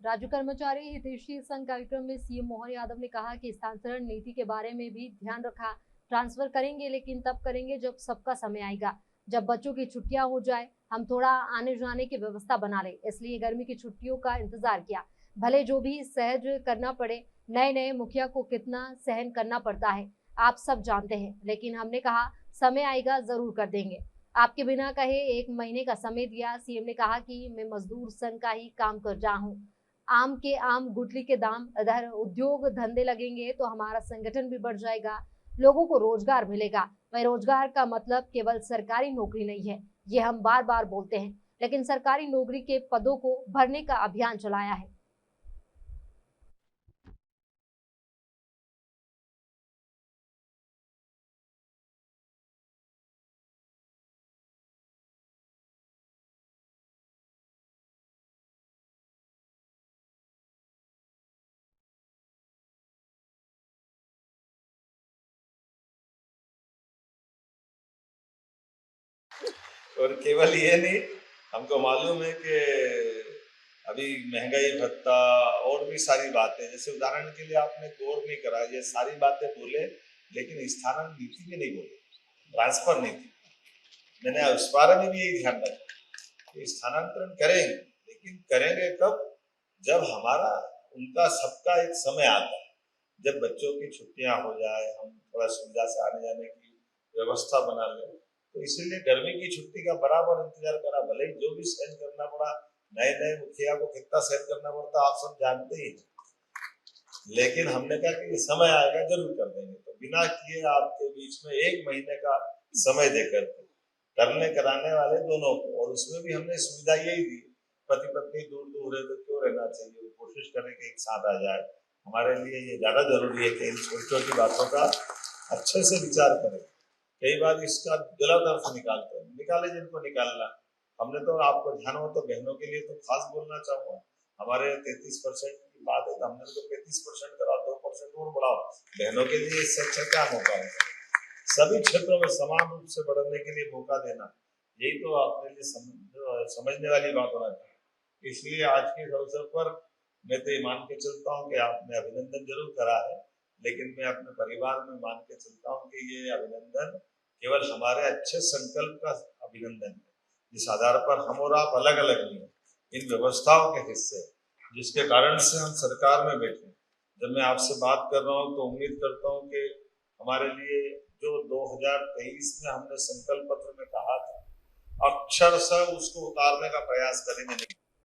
राज्य कर्मचारी हितैषी संघ कार्यक्रम में सीएम मोहन यादव ने कहा कि स्थानांतरण नीति के बारे में भी ध्यान रखा। ट्रांसफर करेंगे लेकिन तब करेंगे जब सबका समय आएगा, जब बच्चों की छुट्टियां हो जाए। हम थोड़ा आने जाने की व्यवस्था बना ले, इसलिए गर्मी की छुट्टियों का इंतजार किया। भले जो भी सहज करना पड़े। नए नए मुखिया को कितना सहन करना पड़ता है आप सब जानते हैं, लेकिन हमने कहा समय आएगा जरूर कर देंगे। आपके बिना कहे 1 महीने का समय दिया। सीएम ने कहा कि मैं मजदूर संघ का ही काम कर रहा हूँ। आम के आम, गुठली के दाम। इधर उद्योग धंधे लगेंगे तो हमारा संगठन भी बढ़ जाएगा, लोगों को रोजगार मिलेगा। वही रोजगार का मतलब केवल सरकारी नौकरी नहीं है, ये हम बार बार बोलते हैं, लेकिन सरकारी नौकरी के पदों को भरने का अभियान चलाया है। और केवल ये नहीं, हमको मालूम है कि अभी महंगाई भत्ता और भी सारी बातें, जैसे उदाहरण के लिए आपने गौर नहीं करा, ये सारी बातें बोले लेकिन स्थानांतरण नीति भी नहीं बोले, ट्रांसफर नीति। मैंने उस बारे में भी यही ध्यान रखा कि स्थानांतरण करेंगे, लेकिन करेंगे कब? जब हमारा उनका सबका एक समय आता है, जब बच्चों की छुट्टियां हो जाए, हम थोड़ा सुविधा से आने जाने की व्यवस्था बना लें। तो इसीलिए गर्मी की छुट्टी का बराबर इंतजार करा, भले ही जो भी सहन करना पड़ा। नए नए मुखिया को कितना सहन करना पड़ता आप सब जानते ही, लेकिन हमने कहा कि ये समय आएगा जरूर कर देंगे। तो बिना किए आपके बीच में 1 महीने का समय देकर करने कराने वाले दोनों को, और उसमें भी हमने सुविधा यही दी, पति पत्नी दूर दूर है तो क्यों रहना चाहिए, कोशिश करें कि एक साथ आ जाए। हमारे लिए ये ज्यादा जरूरी है कि इन छोटी छोटी बातों का अच्छे से विचार करें। कई बार इसका गलत अर्थ निकालते हैं, निकाले जिनको निकालना। हमने तो आपको ध्यान हो तो बहनों के लिए तो खास बोलना चाहूंगा, हमारे 33% की बात है तो हमने तो 35% करा, 2% और बढ़ाओ। बहनों के लिए इससे अच्छा क्या मौका है? सभी क्षेत्रों में समान रूप से बढ़ने के लिए मौका देना, यही तो अपने लिए समझने वाली बात होना चाहिए। इसलिए आज के इस अवसर पर मैं तो ये मान के चलता हूँ कि आपने अभिनंदन जरूर करा है, लेकिन मैं अपने परिवार में मान के चलता हूँ कि ये अभिनंदन केवल हमारे अच्छे संकल्प का अभिनंदन है, जिस आधार पर हम और आप अलग अलग नहीं है, इन व्यवस्थाओं के हिस्से, जिसके कारण से हम सरकार में बैठे। जब मैं आपसे बात कर रहा हूँ तो उम्मीद करता हूँ कि हमारे लिए जो 2023 में हमने संकल्प पत्र में कहा था, अक्षरशः उसको उतारने का प्रयास करेंगे। नहीं